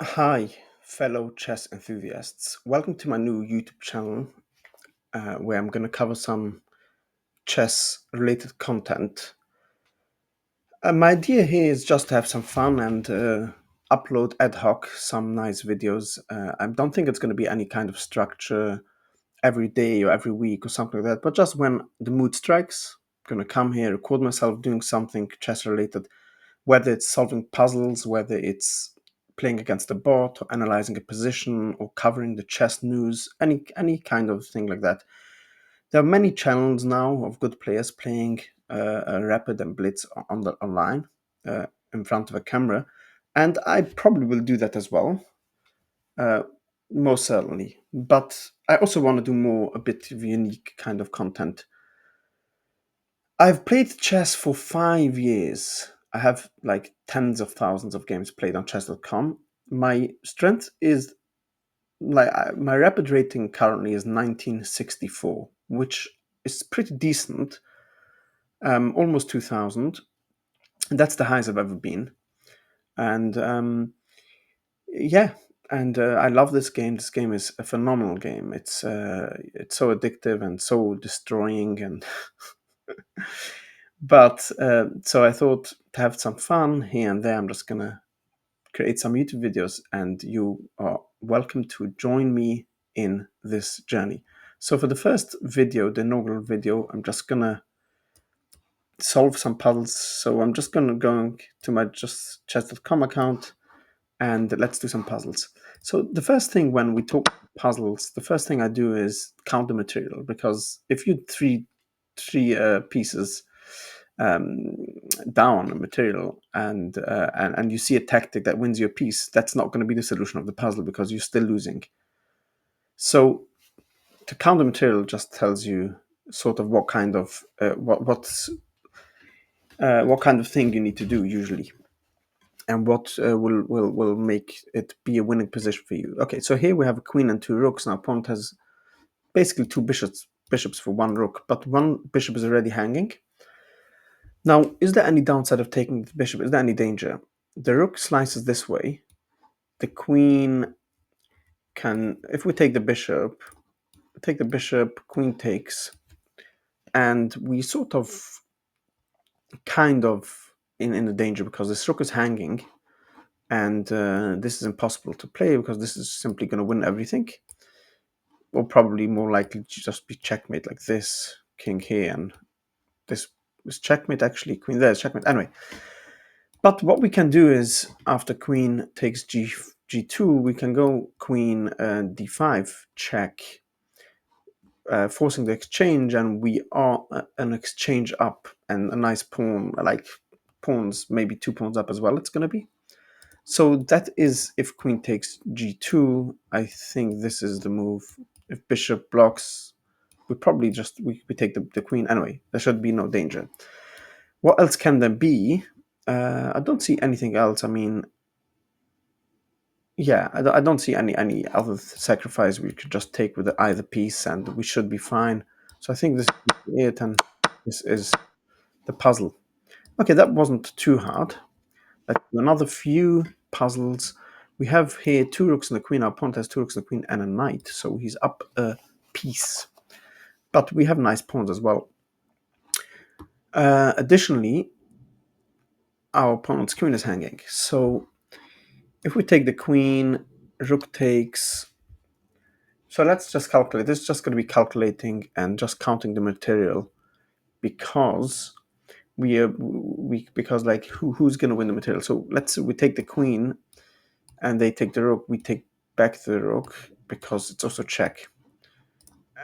Hi, fellow chess enthusiasts. Welcome to my new YouTube channel where I'm going to cover some chess related content. My idea here is just to have some fun and upload ad hoc some nice videos. I don't think it's going to be any kind of structure every day or every week or something like that, but just when the mood strikes, I'm going to come here, record myself doing something chess related, whether it's solving puzzles, whether it's playing against a bot or analyzing a position or covering the chess news, any kind of thing like that. There are many channels now of good players playing Rapid and Blitz online in front of a camera, and I probably will do that as well, uh, most certainly. But I also want to do more a bit of unique kind of content. I've played chess for 5 years. I have like tens of thousands of games played on chess.com. My strength is my rapid rating currently is 1964, which is pretty decent, almost 2000. That's the highest I've ever been. And yeah, and I love this game. This game is a phenomenal game. It's so addictive and so destroying and but so I thought to have some fun here and there, I'm just gonna create some YouTube videos, and you are welcome to join me in this journey. So for the first video, the inaugural video, I'm just gonna solve some puzzles. So I'm just gonna go to my just chess.com account and let's do some puzzles. So the first thing when we talk puzzles, the first thing I do is count the material, because if you three pieces um, down a material and you see a tactic that wins your piece, that's not going to be the solution of the puzzle because you're still losing. So to count the material just tells you sort of what kind of what kind of thing you need to do usually, and what will make it be a winning position for you. Okay, so here we have a queen and two rooks. Now opponent has basically two bishops for one rook, but one bishop is already hanging. Now, is there any downside of taking the bishop? Is there any danger? The rook slices this way. The queen can, if we take the bishop, queen takes, and we sort of kind of in the danger because this rook is hanging, and this is impossible to play because this is simply going to win everything, or probably more likely to just be checkmate like this, king here, and this is checkmate actually, queen there is checkmate. Anyway, but what we can do is after queen takes g2, we can go queen d5 check, forcing the exchange, and we are an exchange up and a nice pawn, like pawns, maybe two pawns up as well. It's going to be. So that is if queen takes g2. I think this is the move. If bishop blocks, we probably just we take the queen anyway. There should be no danger. What else can there be? I don't see anything else. I mean, yeah, I don't see any other sacrifice we could just take with either piece, and we should be fine. So I think this is it, and this is the puzzle. Okay, that wasn't too hard. Let's do another few puzzles. We have here two rooks and a queen. Our opponent has two rooks and a queen and a knight, so he's up a piece. But we have nice pawns as well. Additionally, our opponent's queen is hanging. So if we take the queen, rook takes. So let's just calculate. This is just going to be calculating and just counting the material, because because like who's going to win the material. So let's say we take the queen and they take the rook. We take back the rook because it's also check,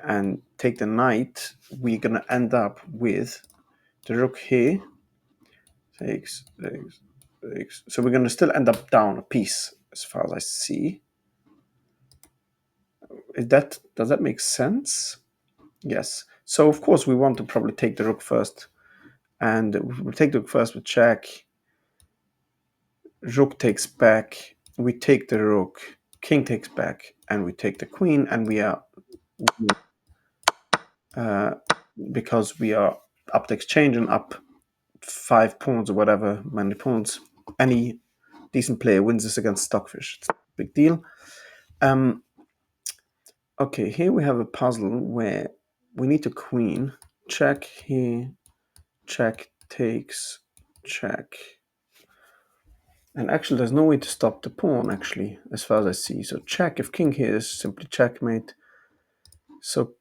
and take the knight. We're going to end up with the rook here takes. So we're going to still end up down a piece as far as I see. Does that make sense? Yes. So of course we want to probably take the rook first, and we take the rook first with check. Rook takes back. We take the rook. King takes back, and we take the queen, and we are uh, because we are up the exchange and up 5 pawns or whatever many pawns. Any decent player wins this against Stockfish. big deal. Okay, here we have a puzzle where we need to queen. Check here, check, takes, check. And actually, there's no way to stop the pawn, actually, as far as I see. So check, if king here is simply checkmate. So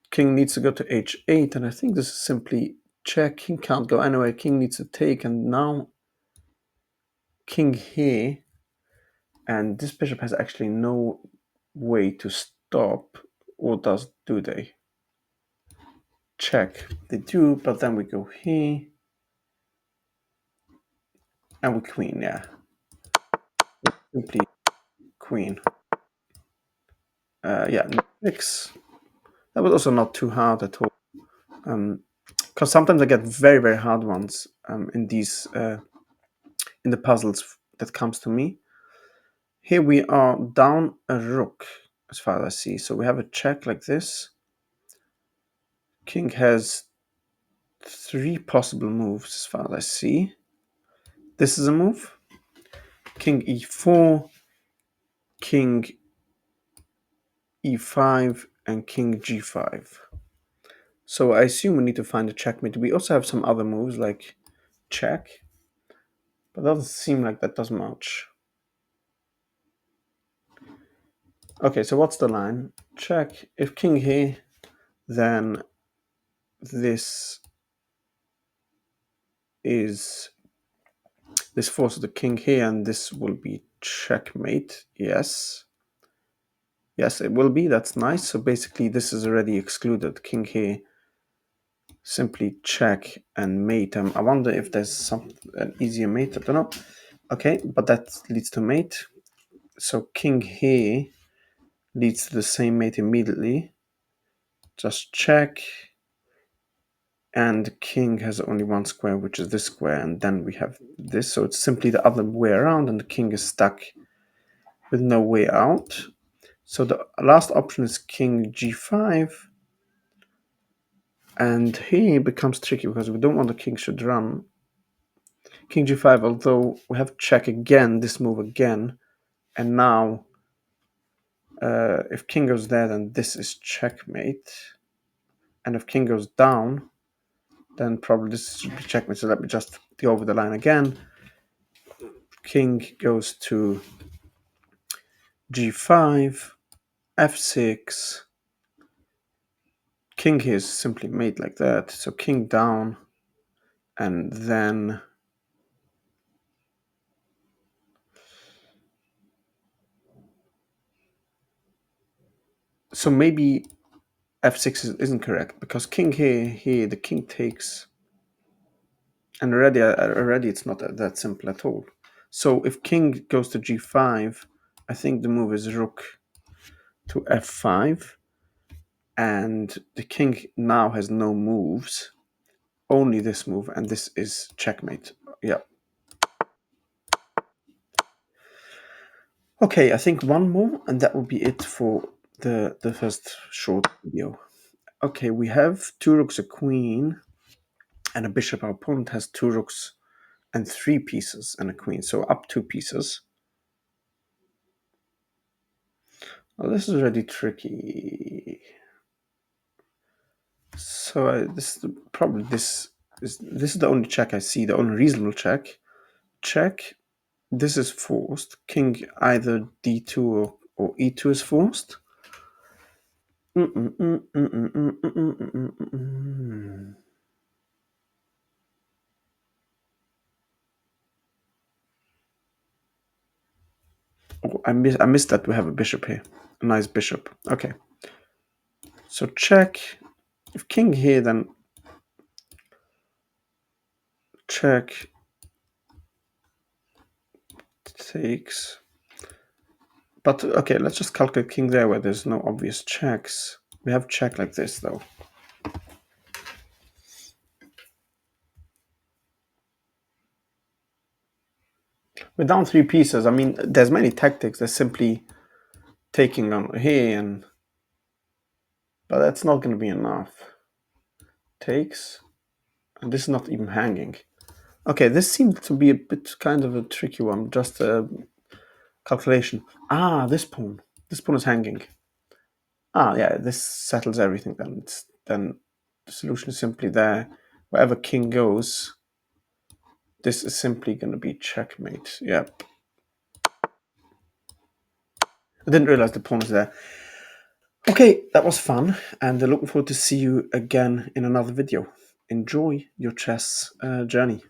king needs to go to h8, and I think this is simply check. King can't go anywhere. King needs to take, and now king here. And this bishop has actually no way to stop, or do they? Check. They do, but then we go here. And we queen, yeah. Simply queen. Yeah, six. That was also not too hard at all. Because sometimes I get very, very hard ones in these in the puzzles that comes to me. Here we are down a rook, as far as I see. So we have a check like this. King has 3 possible moves, as far as I see. This is a move. King e4, king e5, and king g5. So I assume we need to find a checkmate. We also have some other moves like check, but it doesn't seem like that does much. Okay, so what's the line? Check. If king here, then this forces the king here, and this will be checkmate. Yes. Yes, it will be. That's nice. So basically, this is already excluded. King here, simply check and mate. I wonder if there's an easier mate. I don't know. Okay, but that leads to mate. So king here leads to the same mate immediately. Just check. And king has only one square, which is this square, and then we have this. So it's simply the other way around, and the king is stuck with no way out. So the last option is king g5. And here it becomes tricky because we don't want the king should run. King g5, although we have check again, this move again. And now, if king goes there, then this is checkmate. And if king goes down, then probably this should be checkmate. So let me just go over the line again. King goes to g5, f6. King here is simply made like that. So king down, and then so maybe f6 isn't correct because king here the king takes, and already it's not that simple at all. So if king goes to g5, I think the move is rook to f5, and the king now has no moves, only this move, and this is checkmate. Yeah. Okay, I think one more, and that will be it for the first short video. Okay, we have 2 rooks, a queen, and a bishop. Our opponent has 2 rooks and 3 pieces and a queen, so up 2 pieces. Well, this is already tricky. So this is the only check I see, the only reasonable check. Check. This is forced. King either d2 or e2 is forced. Oh, I missed that we have a bishop here. A nice bishop. Okay. So check. If king here, then check. Takes. But okay, let's just calculate king there where there's no obvious checks. We have check like this though. We're down 3 pieces. I mean, there's many tactics. There's simply taking on here, but that's not going to be enough. Takes, and this is not even hanging. Okay, this seemed to be a bit kind of a tricky one. Just calculation. Ah, this pawn. This pawn is hanging. Ah, yeah, this settles everything then. Then the solution is simply there. Wherever king goes, this is simply going to be checkmate. Yep. I didn't realize the pawn was there. Okay, that was fun, and looking forward to see you again in another video. Enjoy your chess journey.